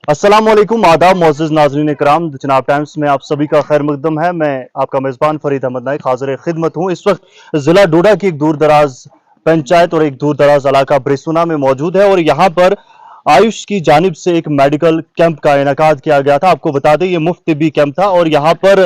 अस्सलाम वालेकुम, आदाब मोअज़्ज़िज़ नाज़रीन इकराम, जनाब टाइम्स में आप सभी का खैर मक़दम है। मैं आपका मेज़बान फ़रीद अहमद नाइक हाज़िर ख़िदमत हूँ। इस वक्त ज़िला डोडा की एक दूर दराज पंचायत और एक दूर दराज इलाका ब्रिसुना में मौजूद है और यहाँ पर आयुष की जानिब से एक मेडिकल कैंप का इनेकाद किया गया था। आपको बता दें ये मुफ्त तिब्बी कैंप था और यहाँ पर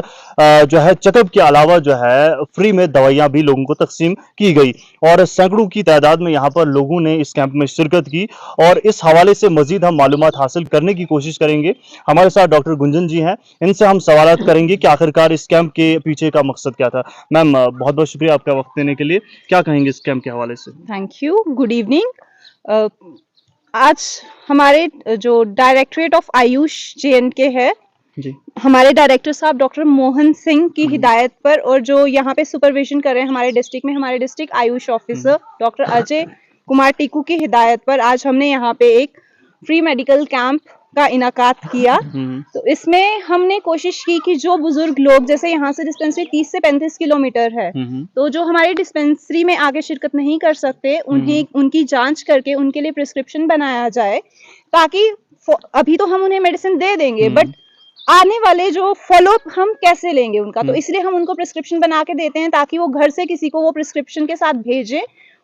जो है चेकअप के अलावा जो है फ्री में दवाइयाँ भी लोगों को तकसीम की गई और सैकड़ों की तादाद में यहाँ पर लोगों ने इस कैंप में शिरकत की और इस हवाले से मजीद हम मालूमात हासिल करने की कोशिश करेंगे। हमारे साथ डॉक्टर गुंजन जी हैं, इनसे हम सवालात करेंगे कि आखिरकार इस कैंप के पीछे का मकसद क्या था। मैम बहुत बहुत शुक्रिया आपका वक्त देने के लिए। क्या कहेंगे इस कैंप के हवाले से? Thank you. Good evening. आज हमारे जो डायरेक्टरेट ऑफ आयुष जे&के है, जी हमारे डायरेक्टर साहब डॉक्टर मोहन सिंह की हिदायत पर और जो यहाँ पे सुपरविजन कर रहे हैं हमारे डिस्ट्रिक्ट में हमारे district Ayush officer doctor Ajay Kumar Tiku की हिदायत पर आज हमने यहाँ पे एक फ्री मेडिकल कैंप का इनाकाद किया। तो इसमें हमने कोशिश की कि जो बुजुर्ग लोग, जैसे यहाँ से डिस्पेंसरी 30 से 35 किलोमीटर है, तो जो हमारी डिस्पेंसरी में आगे शिरकत नहीं कर सकते उन्हें उनकी जांच करके उनके लिए प्रिस्क्रिप्शन बनाया जाए, ताकि अभी तो हम उन्हें मेडिसिन दे देंगे बट आने वाले जो फॉलोअप हम कैसे लेंगे उनका, तो इसलिए हम उनको प्रिस्क्रिप्शन बना के देते हैं ताकि वो घर से किसी को वो प्रिस्क्रिप्शन के साथ भेजें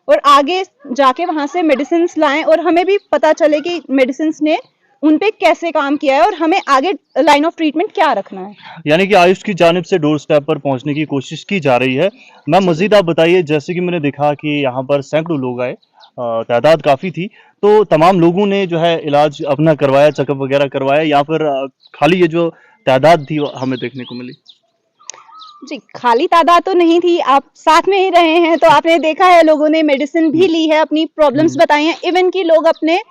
और आगे जाके वहां से मेडिसिन लाएं और हमें भी पता चले कि मेडिसिन ने उन पे कैसे काम किया है और हमें आगे लाइन ऑफ ट्रीटमेंट क्या रखना है। यानी कि आयुष की जानिब से डोर स्टेप पर पहुंचने की कोशिश की जा रही है। मैम मजीद आप बताइए, जैसे कि मैंने देखा कि यहाँ पर सैकड़ों लोग आए, तादाद काफ़ी थी, तो तमाम लोगों ने जो है इलाज अपना करवाया, चेकअप वगैरह करवाया या फिर खाली ये जो तादाद थी वो हमें देखने को मिली? जी, खाली तादाद तो नहीं थी, आप साथ में ही रहे हैं तो आपने देखा है लोगों ने मेडिसिन भी ली है, अपनी प्रॉब्लम्स बताई हैं, इवन कि लोग अपने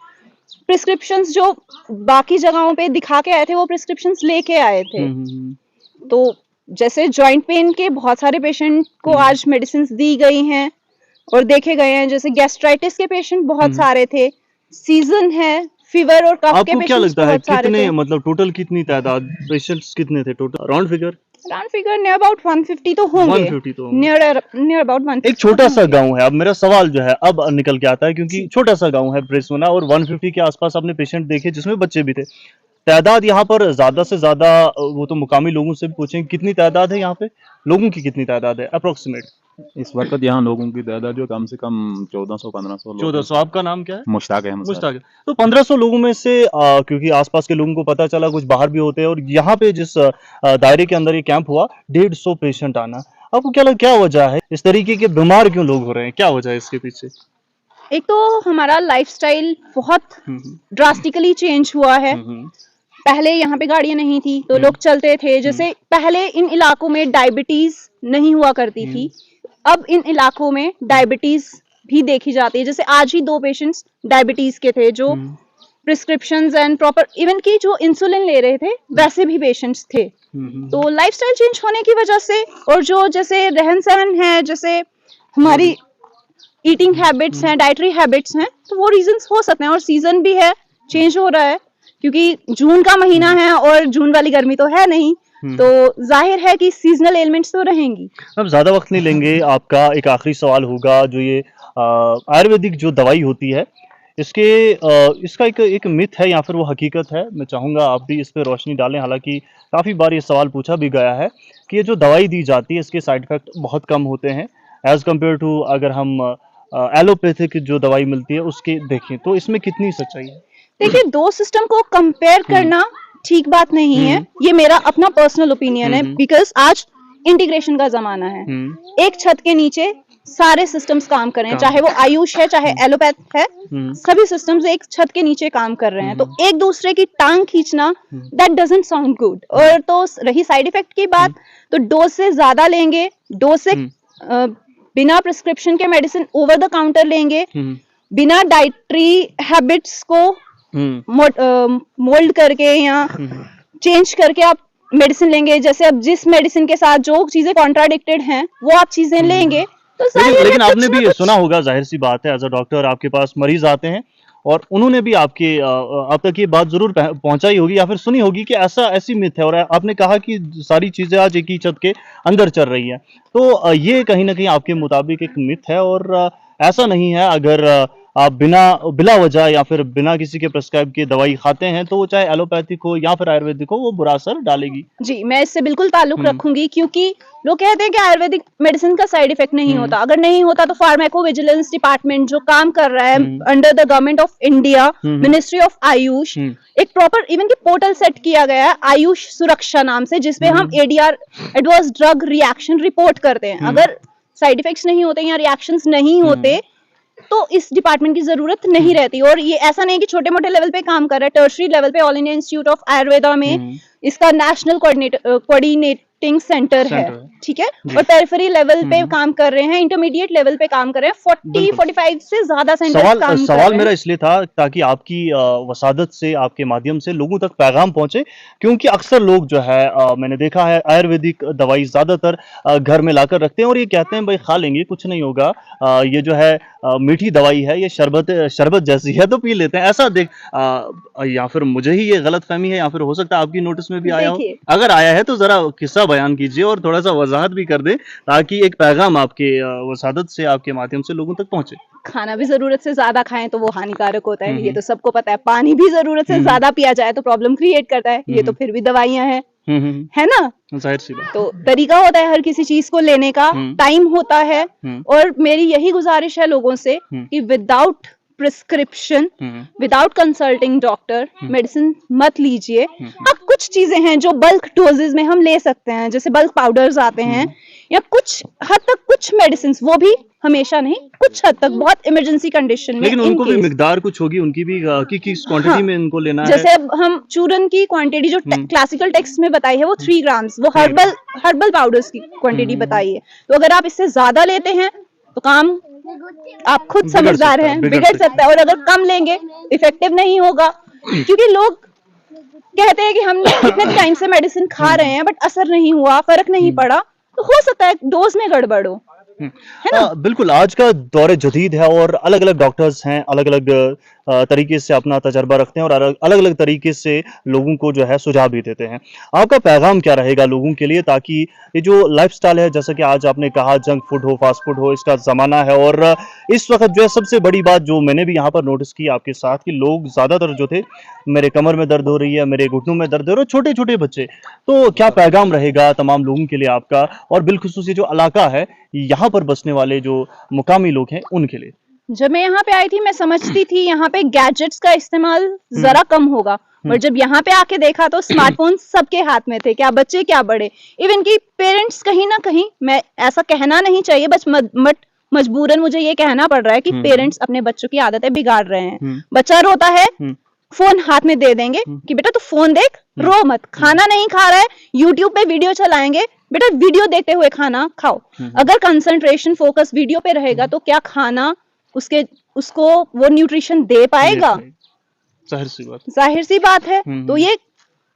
प्रिस्क्रिप्शंस जो बाकी जगहों पे दिखा के आए थे वो प्रिस्क्रिप्शंस लेके आए थे। तो जैसे जॉइंट पेन के बहुत सारे पेशेंट को आज मेडिसिन दी गई हैं और देखे गए हैं, जैसे गैस्ट्राइटिस के पेशेंट बहुत सारे थे, सीजन है, फीवर और कफ के आपको क्या पेशेंट्स लगता है बहुत सारे कितने थे। मतलब टोटल कितनी तादाद पेशेंट्स कितने थे total round figure? Round figure near about 150 तो होंगे। 150 तो होंगे। नियर अबाउट 150 एक छोटा सा गांव है। अब मेरा सवाल जो है अब निकल के आता है, क्योंकि छोटा सा गांव है ब्रिसुना और 150 के आसपास आपने पेशेंट देखे जिसमें बच्चे भी थे। तादाद यहाँ पर ज्यादा से ज्यादा वो तो मुकामी लोगों से भी पूछेंगे कितनी तादाद है यहाँ पे, लोगों की कितनी तादाद है अप्रोक्सीमेट? इस वक्त यहाँ लोगों की तादाद जो कम से कम 1400-1500 लोग 1400। आपका नाम क्या है? मुश्ताक अहमद सर। मुश्ताक। तो 1500 लोगों में से क्योंकि आसपास के लोगों को पता चला कुछ बाहर भी होते हैं और यहाँ पे जिस दायरे के अंदर ये कैंप हुआ 150 पेशेंट आना, आपको क्या लगा क्या वजह है इस तरीके के बीमार क्यों लोग हो रहे हैं, क्या वजह है इसके पीछे? एक तो हमारा लाइफस्टाइल बहुत ड्रास्टिकली चेंज हुआ है। पहले यहाँ पे गाड़ियां नहीं थी तो लोग चलते थे, जैसे पहले इन इलाकों में डायबिटीज नहीं हुआ करती थी, अब इन इलाकों में डायबिटीज भी देखी जाती है। जैसे आज ही 2 पेशेंट्स डायबिटीज के थे जो प्रिस्क्रिप्शंस एंड प्रॉपर इवन की जो इंसुलिन ले रहे थे वैसे भी पेशेंट्स थे। तो लाइफस्टाइल चेंज होने की वजह से और जो जैसे रहन सहन है, जैसे हमारी ईटिंग हैबिट्स हैं, डाइटरी हैबिट्स हैं, तो वो रीजंस हो सकते हैं। और सीजन भी है, चेंज हो रहा है क्योंकि जून का महीना है और जून वाली गर्मी तो है नहीं, तो जाहिर है कि सीजनल एलिमेंट्स तो रहेंगी। अब ज्यादा वक्त नहीं लेंगे, आपका एक आखिरी सवाल होगा, जो ये आयुर्वेदिक जो दवाई होती है इसके इसका एक मिथ है या फिर वो हकीकत है, मैं चाहूंगा आप भी इस पे रोशनी डालें। हालांकि काफी बार ये सवाल पूछा भी गया है कि ये जो दवाई दी जाती है इसके साइड इफेक्ट बहुत कम होते हैं एज कम्पेयर टू अगर हम एलोपैथिक जो दवाई मिलती है उसके देखें, तो इसमें कितनी सच्चाई है? देखिए, 2 सिस्टम को कंपेयर करना ठीक बात नहीं है, ये मेरा अपना पर्सनल ओपिनियन है, बिकॉज आज इंटीग्रेशन का जमाना है। एक छत के नीचे सारे सिस्टम्स काम कर रहे हैं, चाहे वो आयुष है चाहे एलोपैथ है, सभी सिस्टम्स एक छत के नीचे काम कर रहे हैं। तो एक दूसरे की टांग खींचना दैट डजंट साउंड गुड। और तो रही साइड इफेक्ट की बात, तो डोज से ज्यादा लेंगे, डोज से बिना प्रिस्क्रिप्शन के मेडिसिन ओवर द काउंटर लेंगे, बिना डाइटरी हैबिट्स को मोल्ड करके या चेंज करके आप मेडिसिन लेंगे। जैसे अब जिस मेडिसिन के साथ जो चीजें कॉन्ट्राडिक्टेड हैं वो आप चीजें लेंगे तो लेकिन आपने भी सुना होगा, जाहिर सी बात है, एज अ डॉक्टर आपके पास मरीज आते हैं और उन्होंने भी आपके आप तक ये बात जरूर पहुंचाई होगी या फिर सुनी होगी कि ऐसी मिथ है, और आपने कहा कि सारी चीजें आज एक ही छत के अंदर चल रही है, तो ये कहीं ना कहीं आपके मुताबिक एक मिथ है और ऐसा नहीं है। अगर आप बिला वजह या फिर बिना किसी के प्रेस्क्राइब के दवाई खाते हैं तो वो चाहे एलोपैथिक हो या फिर आयुर्वेदिक हो वो बुरा असर डालेगी। जी, मैं इससे बिल्कुल ताल्लुक रखूंगी, क्योंकि लोग कहते हैं कि आयुर्वेदिक मेडिसिन का साइड इफेक्ट नहीं होता। अगर नहीं होता तो फार्माको विजिलेंस डिपार्टमेंट जो काम कर रहा है under the government of India, ministry of Ayush, एक प्रॉपर इवन की पोर्टल सेट किया गया है आयुष सुरक्षा नाम से, जिसपे हम ADR adverse drug reaction report करते हैं। अगर साइड इफेक्ट्स नहीं होते या रिएक्शंस नहीं होते तो इस डिपार्टमेंट की जरूरत नहीं रहती। और ये ऐसा नहीं कि छोटे मोटे लेवल पे काम कर रहा है, टर्शरी लेवल पे all India institute of Ayurveda में इसका नेशनल कोऑर्डिनेटिंग सेंटर है, ठीक है। और पेरिफेरी लेवल पे काम कर रहे हैं, इंटरमीडिएट लेवल पे काम कर रहे हैं, 40-45 से ज्यादा सेंटर्स काम कर सवाल रहे मेरा हैं। इसलिए था ताकि आपकी वसादत से, आपके माध्यम से लोगों तक पैगाम पहुंचे, क्योंकि अक्सर लोग जो है मैंने देखा है आयुर्वेदिक दवाई ज्यादातर घर में लाकर रखते हैं और ये कहते हैं भाई खा लेंगे कुछ नहीं होगा, ये जो है मीठी दवाई है, ये शरबत जैसी है तो पी लेते हैं। ऐसा देख या फिर मुझे ही ये गलत फहमी है या फिर हो सकता है आपकी नोटिस में भी आया हो। देखिए। अगर आया है तो जरा किस्सा बयान कीजिए और थोड़ा सा वजाहत भी कर दे ताकि एक पैगाम आपके वसादत से, आपके माध्यम से लोगों तक पहुंचे। खाना भी जरूरत से ज्यादा खाएं तो वो हानिकारक होता है, ये तो सबको पता है। पानी भी जरूरत से ज्यादा पिया जाए तो प्रॉब्लम क्रिएट करता है, ये तो फिर भी दवाइयां हैं, है ना। जाहिर सी बात। तो तरीका होता है हर किसी चीज को लेने का, टाइम होता है। और मेरी यही गुजारिश है लोगों से कि without prescription, without consulting doctor medicine मत लीजिए। अब कुछ चीजें हैं जो बल्क डोजेज में हम ले सकते हैं, जैसे बल्क पाउडर्स आते हैं, या कुछ हद तक कुछ मेडिसिन, वो भी हमेशा नहीं, कुछ हद तक बहुत इमरजेंसी कंडीशन में। लेकिन उनको भी in case- मिकदार कुछ होगी उनकी भी कि किस क्वांटिटी में इनको लेना जैसे है। अब हम चूरन की क्वांटिटी जो क्लासिकल टेक्स्ट में बताई है वो 3 ग्राम्स, वो हर्बल पाउडर्स की क्वांटिटी बताई है। तो अगर आप इससे ज्यादा लेते हैं तो काम आप खुद समझदार हैं, बिगड़ सकता है। और अगर कम लेंगे इफेक्टिव नहीं होगा, क्योंकि लोग कहते हैं कि हमने इतने टाइम से मेडिसिन खा रहे हैं बट असर नहीं हुआ, फर्क नहीं पड़ा, तो हो सकता है डोज में गड़बड़ हो। बिल्कुल, आज का दौर जदीद है और अलग अलग डॉक्टर्स हैं, अलग अलग तरीके से अपना तजर्बा रखते हैं और अलग अलग तरीके से लोगों को जो है सुझाव भी देते हैं। आपका पैगाम क्या रहेगा लोगों के लिए ताकि ये जो लाइफस्टाइल है, जैसा कि आज आपने कहा जंक फूड हो, फास्ट फूड हो, इसका जमाना है और इस वक्त जो है सबसे बड़ी बात जो मैंने भी यहाँ पर नोटिस की आपके साथ कि लोग ज्यादातर जो थे, मेरे कमर में दर्द हो रही है, मेरे घुटनों में दर्द हो रहा है, छोटे छोटे बच्चे। तो क्या पैगाम रहेगा तमाम लोगों के लिए आपका, और बिलखुसूस ये जो इलाका है यहाँ पर बसने वाले जो मुकामी लोग हैं उनके लिए? जब मैं यहाँ पे आई थी मैं समझती थी यहाँ पे गैजेट्स का इस्तेमाल जरा कम होगा, और जब यहाँ पे आके देखा तो स्मार्टफोन सबके हाथ में थे, क्या बच्चे क्या बड़े, इवन की पेरेंट्स कहीं ना कहीं, मैं ऐसा कहना नहीं चाहिए बस मजबूरन मुझे ये कहना पड़ रहा है कि पेरेंट्स अपने बच्चों की आदतें बिगाड़ रहे हैं। बच्चा रोता है, फोन हाथ में दे देंगे कि बेटा तू फोन देख, रो मत। खाना नहीं खा रहा है, यूट्यूब पे वीडियो चलाएंगे, बेटा वीडियो देखते हुए खाना खाओ। अगर कंसंट्रेशन फोकस वीडियो पे रहेगा तो क्या खाना उसको वो न्यूट्रिशन दे पाएगा? जाहिर सी बात है। तो ये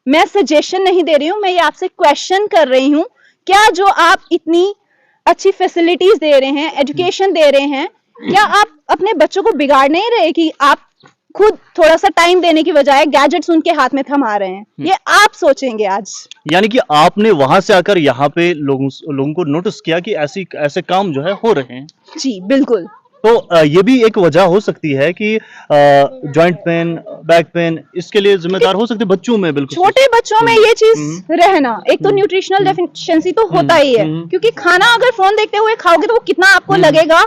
मैं सजेशन नहीं दे रही हूँ, मैं ये आपसे क्वेश्चन कर रही हूँ, क्या जो आप इतनी अच्छी फैसिलिटीज दे रहे हैं, एजुकेशन दे रहे हैं, क्या आप अपने बच्चों को बिगाड़ नहीं रहे कि आप खुद थोड़ा सा टाइम देने की बजाय गैजेट्स उनके हाथ में थमा रहे हैं? ये आप सोचेंगे आज। यानी कि आपने वहां से आकर यहाँ पे लोगों को नोटिस किया कि ऐसे काम जो है हो रहे हैं। जी बिल्कुल। तो ये भी एक वजह हो सकती है कि जॉइंट पेन, बैक पेन, इसके लिए जिम्मेदार हो सकते बच्चों में। बिल्कुल, छोटे बच्चों में ये चीज रहना, एक तो न्यूट्रिशनल डेफिशिएंसी तो होता ही है, क्योंकि खाना अगर फोन देखते हुए खाओगे तो वो कितना आपको लगेगा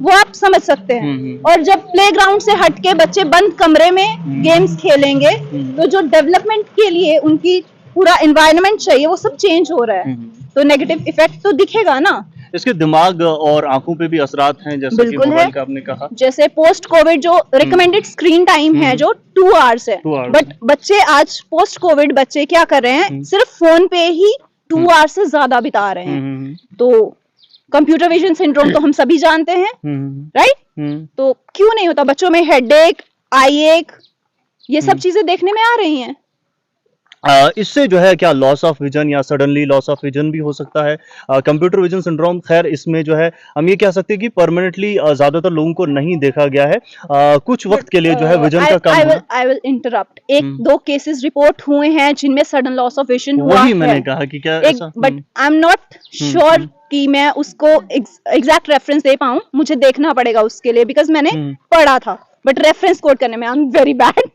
वो आप समझ सकते हैं। और जब प्लेग्राउंड से हटके बच्चे बंद कमरे में गेम्स खेलेंगे तो जो डेवलपमेंट के लिए उनकी पूरा एनवायरनमेंट चाहिए वो सब चेंज हो रहा है, तो नेगेटिव इफेक्ट तो दिखेगा ना। इसके दिमाग और आंखों पे भी असरात हैं, जैसे कि मोबाइल का आपने कहा। जैसे पोस्ट कोविड जो रिकमेंडेड स्क्रीन टाइम है जो 2 आवर्स है, बट बच्चे आज पोस्ट कोविड बच्चे क्या कर रहे हैं, सिर्फ फोन पे ही 2 आवर्स से ज्यादा बिता रहे हैं। तो कंप्यूटर विजन सिंड्रोम तो हम सभी जानते हैं, राइट? तो क्यों नहीं होता बच्चों में हेडेक, आई एक, ये सब चीजें देखने में आ रही हैं। इससे जो है क्या लॉस ऑफ विजन या सडनली लॉस ऑफ विजन भी हो सकता है? कंप्यूटर विजन सिंड्रोम, खैर इसमें जो है हम ये कह सकते हैं कि परमानेंटली ज्यादातर लोगों को नहीं देखा गया है, कुछ वक्त के लिए जो है विजन का कम होना। I will interrupt. 1-2 cases report हुए हैं जिनमें सडन लॉस ऑफ विजन हुआ है। वही मैंने कहा कि क्या ऐसा, but I am not sure कि मैं उसको एग्जैक्ट रेफरेंस दे पाऊं, मुझे देखना पड़ेगा उसके लिए, बिकॉज मैंने पढ़ा था बट रेफरेंस कोड करने में आई एम वेरी बैड।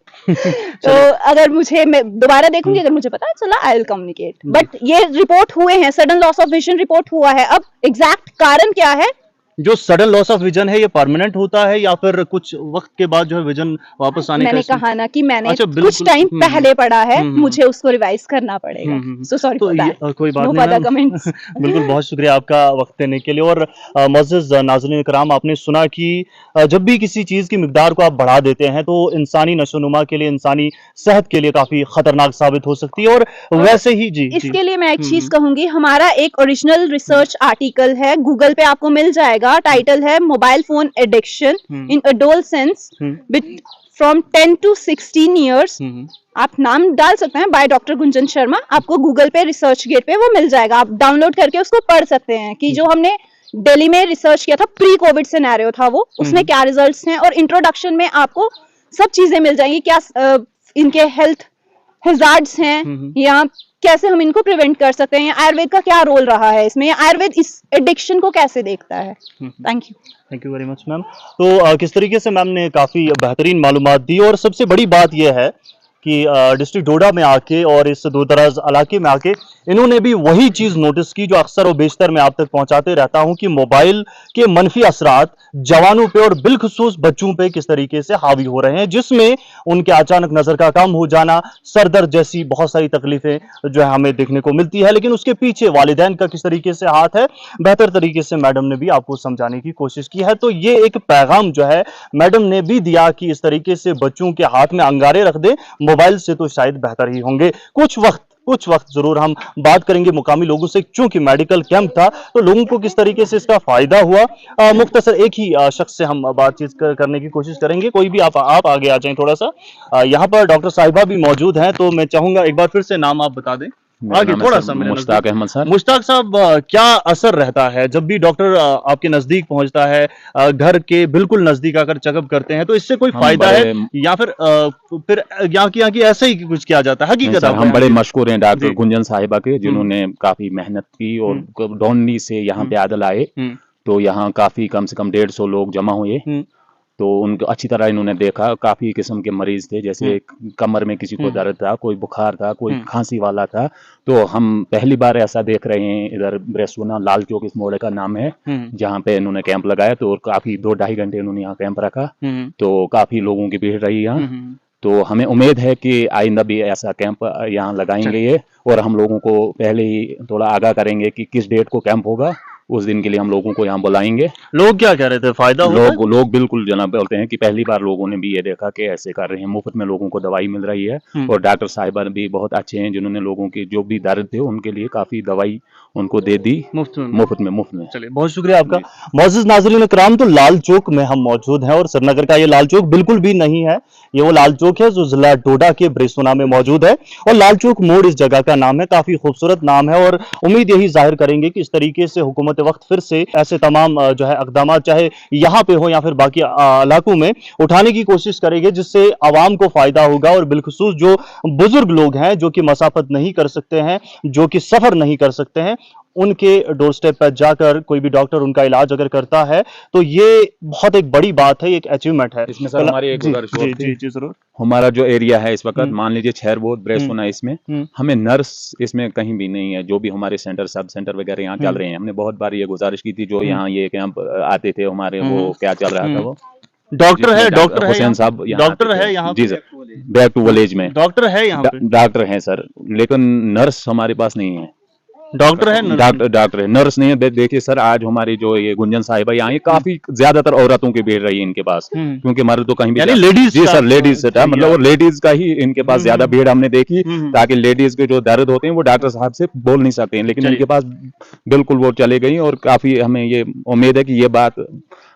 तो अगर मैं दोबारा देखूंगी, अगर मुझे पता चला आई विल कम्युनिकेट। बट ये रिपोर्ट हुए हैं, sudden loss of vision report हुआ है। अब एग्जैक्ट कारण क्या है? जो सडन लॉस ऑफ विजन है ये परमानेंट होता है या फिर कुछ वक्त के बाद जो है विजन वापस आने मैंने का? कहा ना कि मैंने अच्छा, कुछ टाइम पहले पढ़ा है, मुझे उसको रिवाइज करना पड़ेगा। सो सॉरी तो फॉर दैट। कोई बात नो नहीं फर्दर मैम। कमेंट्स। बिल्कुल, बहुत शुक्रिया आपका वक्त देने के लिए। और मुअज़्ज़ज़ नाज़रीन इकराम, आपने सुना कि जब भी किसी चीज़ की मिकदार को आप बढ़ा देते हैं तो इंसानी नशोनुमा के लिए, इंसानी सेहत के लिए काफ़ी खतरनाक साबित हो सकती है। और वैसे ही जी इसके लिए मैं एक चीज कहूंगी, हमारा एक ओरिजिनल रिसर्च आर्टिकल है, गूगल पे आपको मिल जाएगा। टाइटल है mobile phone addiction in adolescence from 10 to 16 years। आप नाम डाल सकते हैं, बाय डॉक्टर गुंजन शर्मा। आपको गूगल पे रिसर्च गेट पे वो मिल जाएगा, आप डाउनलोड करके उसको पढ़ सकते हैं कि जो हमने दिल्ली में रिसर्च किया था, प्री कोविड सिनेरियो था वो, उसमें क्या रिजल्ट्स हैं। और इंट्रोडक्शन में आपको सब चीजें मिल जाएंगी, क्या इनके हेल्थ हैजार्ड्स हैं या कैसे हम इनको प्रिवेंट कर सकते हैं, आयुर्वेद का क्या रोल रहा है इसमें, आयुर्वेद इस एडिक्शन को कैसे देखता है। Thank you very much ma'am. तो किस तरीके से मैम ने काफ़ी बेहतरीन मालूमात दी। और सबसे बड़ी बात यह है कि डिस्ट्रिक्ट डोडा में आके और इस दूर दराज इलाके में आके इन्होंने भी वही चीज़ नोटिस की जो अक्सर और बेशतर मैं आप तक पहुंचाते रहता हूं कि मोबाइल के मनफी असरात जवानों पे और बिलखुसूस बच्चों पे किस तरीके से हावी हो रहे हैं, जिसमें उनके अचानक नजर का कम हो जाना, सर दर्द जैसी बहुत सारी तकलीफें जो है हमें देखने को मिलती है। लेकिन उसके पीछे वालिदैन का किस तरीके से हाथ है, बेहतर तरीके से मैडम ने भी आपको समझाने की कोशिश की है। तो ये एक पैगाम जो है मैडम ने भी दिया कि इस तरीके से बच्चों के हाथ में अंगारे रख दे, मोबाइल से तो शायद बेहतर ही होंगे। कुछ वक्त जरूर हम बात करेंगे मुकामी लोगों से, चूंकि मेडिकल कैंप था तो लोगों को किस तरीके से इसका फायदा हुआ। मुख्तसर एक ही शख्स से हम बातचीत करने की कोशिश करेंगे। कोई भी आप आगे आ जाएं थोड़ा सा। यहाँ पर डॉक्टर साहिबा भी मौजूद हैं, तो मैं चाहूंगा एक बार फिर से नाम आप बता दें आगे थोड़ा सा। मुश्ताक अहमद सर। मुश्ताक साहब, क्या असर रहता है जब भी डॉक्टर आपके नजदीक पहुंचता है, घर के बिल्कुल नजदीक आकर चेकअप करते हैं, तो इससे कोई फायदा है या फिर यहाँ की ऐसे ही कुछ किया जाता है? हकीकत हम बड़े मशहूर हैं डॉक्टर गुंजन साहिबा के, जिन्होंने काफी मेहनत की और डोंडी से यहाँ पे आदल आए, तो यहाँ काफी कम से कम 150 लोग जमा हुए। तो उनको अच्छी तरह इन्होंने देखा। काफी किस्म के मरीज थे, जैसे कमर में किसी को दर्द था, कोई बुखार था, कोई खांसी वाला था। तो हम पहली बार ऐसा देख रहे हैं इधर ब्रेसोना लाल चौक इस मोड़ का नाम है, जहाँ पे इन्होंने कैंप लगाया। तो काफी 2-2.5 घंटे इन्होंने यहाँ कैंप रखा, तो काफी लोगों की भीड़ रही यहाँ। तो हमें उम्मीद है कि आइंदा भी ऐसा कैंप यहाँ लगाएंगे ये, और हम लोगों को पहले ही थोड़ा आगाह करेंगे कि किस डेट को कैंप होगा, उस दिन के लिए हम लोगों को यहाँ बुलाएंगे। लोग क्या कह रहे थे, फायदा होगा? लोग बिल्कुल जनाब बोलते हैं कि पहली बार लोगों ने भी ये देखा कि ऐसे कर रहे हैं, मुफ्त में लोगों को दवाई मिल रही है। और डॉक्टर साहिबा भी बहुत अच्छे हैं, जिन्होंने लोगों के जो भी दर्द थे उनके लिए काफी दवाई उनको दे दी मुफ्त में। चलिए, बहुत शुक्रिया आपका। मुअज़्ज़ज़ नाज़रीन इकराम, तो लाल चौक में हम मौजूद हैं और श्रीनगर का ये लाल चौक बिल्कुल भी नहीं है, ये वो लाल चौक है जो जिला डोडा के ब्रेसोना में मौजूद है। और लाल चौक मोड़ इस जगह का नाम है, काफी खूबसूरत नाम है। और उम्मीद यही जाहिर करेंगे कि इस तरीके से हुकूमत वक्त फिर से ऐसे तमाम जो है इक़दाम चाहे यहाँ पे हो या फिर बाकी इलाकों में उठाने की कोशिश करेंगे, जिससे आवाम को फायदा होगा। और बिलखुसूस जो बुजुर्ग लोग हैं, जो कि मसाफत नहीं कर सकते हैं, जो कि सफर नहीं कर सकते हैं, उनके डोर स्टेप पर जाकर कोई भी डॉक्टर उनका इलाज अगर करता है तो ये बहुत एक बड़ी बात है, एक अचीवमेंट है। इसमें सर हमारी एक जी जरूर। हमारा जो एरिया है इस वक्त, मान लीजिए छैरबोद ब्रेसोना, इसमें हमें नर्स इसमें कहीं भी नहीं है। जो भी हमारे सेंटर, सब सेंटर वगैरह यहाँ चल रहे हैं, हमने बहुत बार ये गुजारिश की थी, जो यहाँ ये कैंप आते थे हमारे, वो क्या चल रहा था, वो डॉक्टर है हुसैन साहब, डॉक्टर है यहाँ जी सर, बैक टू विलेज में डॉक्टर है यहाँ पे, डॉक्टर है सर, लेकिन नर्स हमारे पास नहीं है। डॉक्टर है नर्स नहीं है। देखिए सर, आज हमारी जो ये गुंजन साहिबा यहाँ, काफी ज्यादातर औरतों की भीड़ रही है इनके पास, क्योंकि मर्द तो कहीं भी लेडीज, जी सर, लेडीज से था, मतलब लेडीज का ही इनके पास ज्यादा भीड़ हमने देखी, ताकि लेडीज के जो दर्द होते हैं वो डॉक्टर साहब से बोल नहीं सकते हैं, लेकिन इनके पास बिल्कुल वो चले गई। और काफी हमें ये उम्मीद है कि ये बात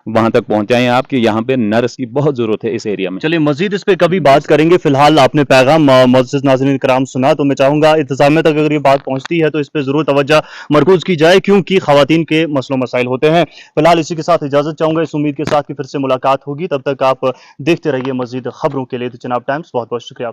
वहां तक पहुंचाएं आप कि यहाँ पे नर्स की बहुत जरूरत है इस एरिया में। चलिए, मजीद इस पे कभी बात करेंगे। फिलहाल आपने पैगाम मुअज़्ज़ज़ नाज़रीन कराम सुना, तो मैं चाहूंगा इंतजामिया तक अगर ये बात पहुंचती है तो इस पे जरूर तवज्जो मरकूज की जाए, क्योंकि खवातीन के मसलों मसाइल होते हैं। फिलहाल इसी के साथ इजाजत चाहूंगा, इस उम्मीद के साथ कि फिर से मुलाकात होगी। तब तक आप देखते रहिए मजीद खबरों के लिए तो जनाब टाइम्स। बहुत बहुत शुक्रिया।